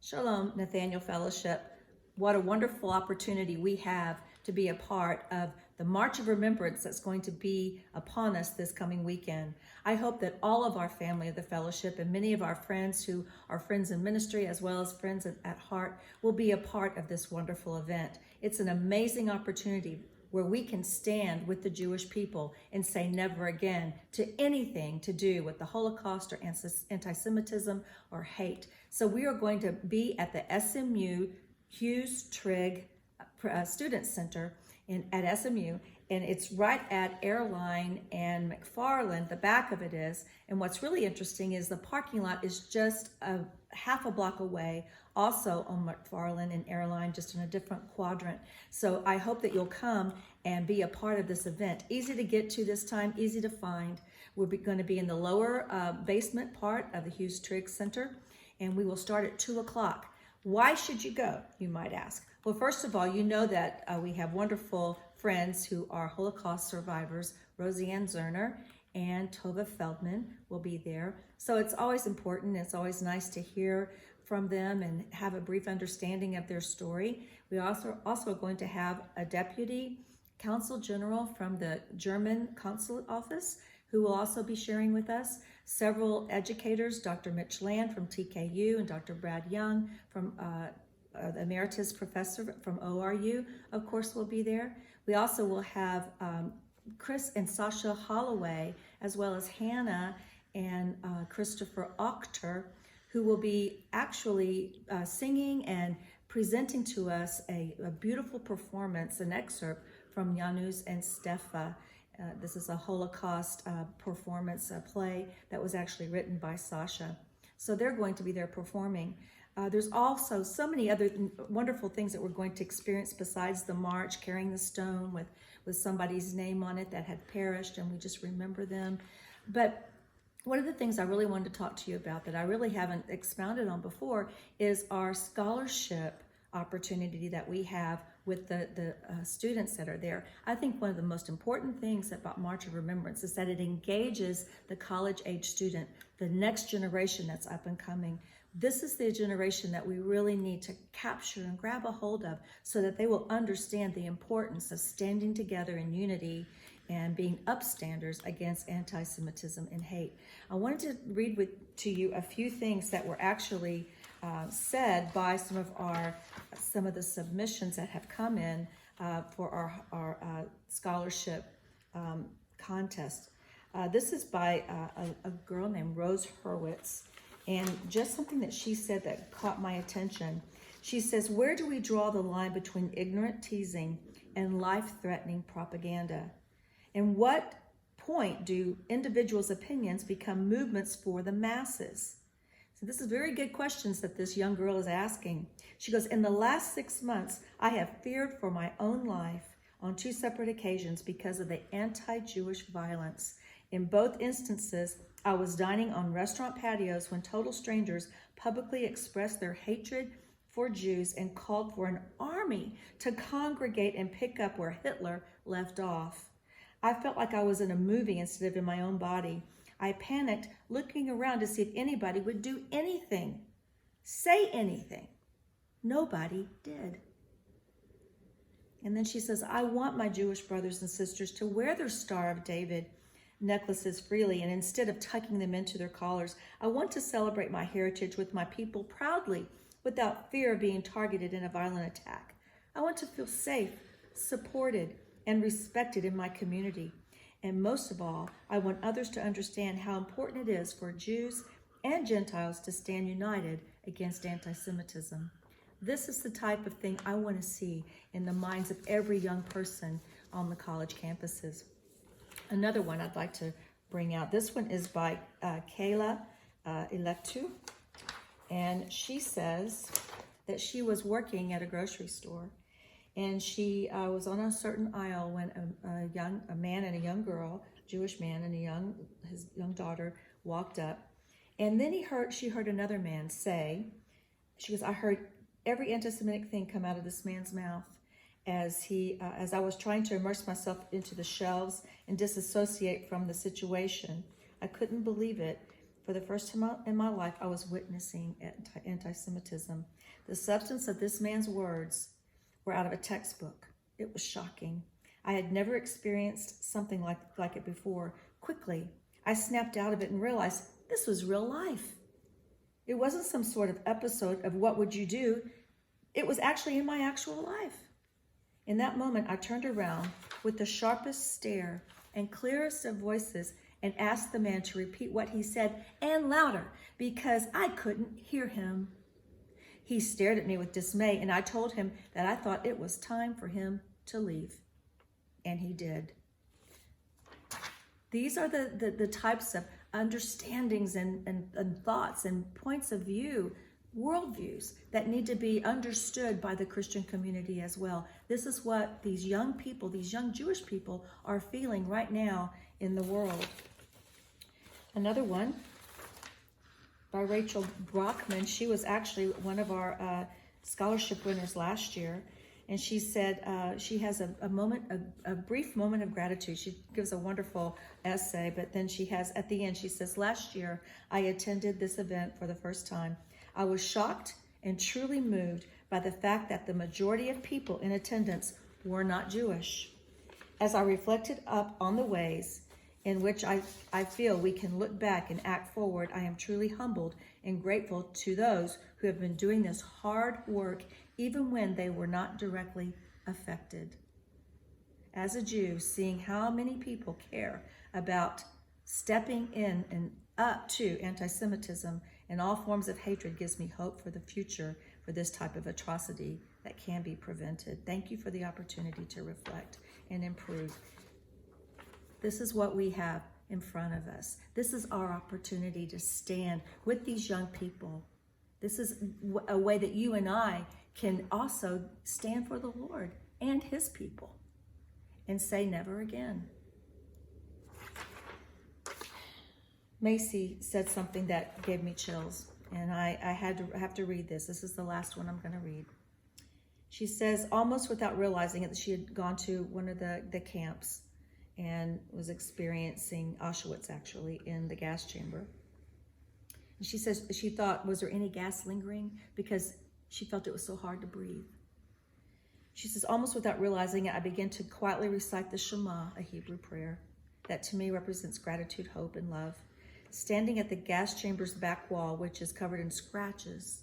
Shalom, Nathaniel Fellowship. What a wonderful opportunity we have to be a part of the March of Remembrance that's going to be upon us this coming weekend. I hope that all of our family of the fellowship and many of our friends who are friends in ministry as well as friends at heart will be a part of this wonderful event. It's an amazing opportunity where we can stand with the Jewish people and say never again to anything to do with the Holocaust or anti-Semitism or hate. So we are going to be at the SMU Hughes Trigg Student Center at SMU, and it's right at Airline and McFarland, the back of it is. And what's really interesting is the parking lot is just a half a block away, also on McFarland and Airline, just in a different quadrant. So I hope that you'll come and be a part of this event. Easy to get to this time, easy to find. We're going to be in the lower basement part of the Hughes Trigg Center, and we will start at 2 o'clock. Why should you go, you might ask? Well, first of all, you know that we have wonderful friends who are Holocaust survivors. Roseanne Zerner and Tova Feldman will be there. So it's always important. It's always nice to hear from them and have a brief understanding of their story. We also are going to have a deputy consul general from the German consulate office who will also be sharing with us. Several educators, Dr. Mitch Land from TKU and Dr. Brad Young from the emeritus professor from ORU, of course, will be there. We also will have Chris and Sasha Holloway, as well as Hannah and Christopher Octor, who will be actually singing and presenting to us a beautiful performance, an excerpt from Janus and Stefa. This is a Holocaust performance play that was actually written by Sasha. So they're going to be there performing. There's also so many other wonderful things that we're going to experience besides the march, carrying the stone with somebody's name on it that had perished, and we just remember them. But one of the things I really wanted to talk to you about that I really haven't expounded on before is our scholarship opportunity that we have with the students that are there. I think one of the most important things about March of Remembrance is that it engages the college-age student, the next generation that's up and coming. This is the generation that we really need to capture and grab a hold of so that they will understand the importance of standing together in unity and being upstanders against anti-Semitism and hate. I wanted to read to you a few things that were actually said by some of the submissions that have come in for our scholarship contest. This is by a girl named Rose Hurwitz, and just something that she said that caught my attention. She says, "Where do we draw the line between ignorant teasing and life-threatening propaganda? And what point do individuals' opinions become movements for the masses?" So this is very good questions that this young girl is asking. She goes, "In the last 6 months, I have feared for my own life on 2 separate occasions because of the anti-Jewish violence. In both instances, I was dining on restaurant patios when total strangers publicly expressed their hatred for Jews and called for an army to congregate and pick up where Hitler left off. I felt like I was in a movie instead of in my own body. I panicked, looking around to see if anybody would do anything, say anything. Nobody did." And then she says, "I want my Jewish brothers and sisters to wear their Star of David necklaces freely, and instead of tucking them into their collars, I want to celebrate my heritage with my people proudly without fear of being targeted in a violent attack. I want to feel safe, supported, and respected in my community. And most of all, I want others to understand how important it is for Jews and Gentiles to stand united against anti-Semitism. This is the type of thing I want to see in the minds of every young person on the college campuses." Another one I'd like to bring out. This one is by Kayla Electu, and she says that she was working at a grocery store, and she was on a certain aisle when a man and a young girl, Jewish man and his young daughter, walked up, and then she heard another man say, she goes, "I heard every anti-Semitic thing come out of this man's mouth as I was trying to immerse myself into the shelves and disassociate from the situation. I couldn't believe it. For the first time in my life, I was witnessing anti-Semitism. The substance of this man's words were out of a textbook. It was shocking. I had never experienced something like it before. Quickly, I snapped out of it and realized this was real life. It wasn't some sort of episode of What Would You Do? It was actually in my actual life. In that moment, I turned around with the sharpest stare and clearest of voices and asked the man to repeat what he said and louder because I couldn't hear him. He stared at me with dismay, and I told him that I thought it was time for him to leave. And he did. These are the types of understandings and thoughts and points of view, worldviews that need to be understood by the Christian community as well. This is what these young people, these young Jewish people, are feeling right now in the world. Another one by Rachel Brockman. She was actually one of our scholarship winners last year. And she said she has a brief moment of gratitude. She gives a wonderful essay, but then she has, at the end, she says, last year, I attended this event for the first time. I was shocked and truly moved by the fact that the majority of people in attendance were not Jewish. As I reflected up on the ways in which I feel we can look back and act forward, I am truly humbled and grateful to those who have been doing this hard work even when they were not directly affected. As a Jew, seeing how many people care about stepping in and up to anti-Semitism and all forms of hatred gives me hope for the future for this type of atrocity that can be prevented. Thank you for the opportunity to reflect and improve. This is what we have in front of us. This is our opportunity to stand with these young people. This is a way that you and I can also stand for the Lord and his people and say never again. Macy said something that gave me chills, and I have to read this. This is the last one I'm going to read. She says, almost without realizing it, that she had gone to one of the camps and was experiencing Auschwitz, actually, in the gas chamber. And she says she thought, was there any gas lingering? Because she felt it was so hard to breathe. She says, almost without realizing it, I began to quietly recite the Shema, a Hebrew prayer that to me represents gratitude, hope, and love. Standing at the gas chamber's back wall, which is covered in scratches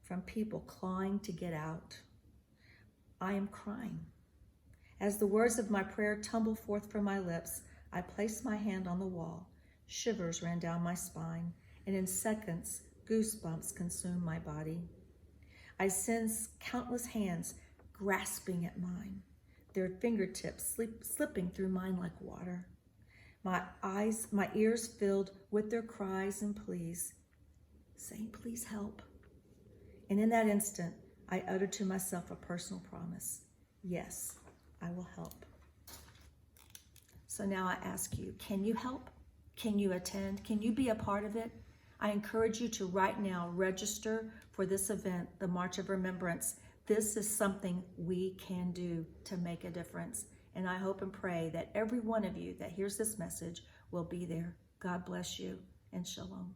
from people clawing to get out, I am crying. As the words of my prayer tumbled forth from my lips, I placed my hand on the wall. Shivers ran down my spine, and in seconds, goosebumps consumed my body. I sensed countless hands grasping at mine, their fingertips slipping through mine like water. My ears filled with their cries and pleas, saying, please help. And in that instant, I uttered to myself a personal promise. Yes, I will help. So now I ask you, can you help? Can you attend? Can you be a part of it? I encourage you to right now register for this event, the March of Remembrance. This is something we can do to make a difference. And I hope and pray that every one of you that hears this message will be there. God bless you and shalom.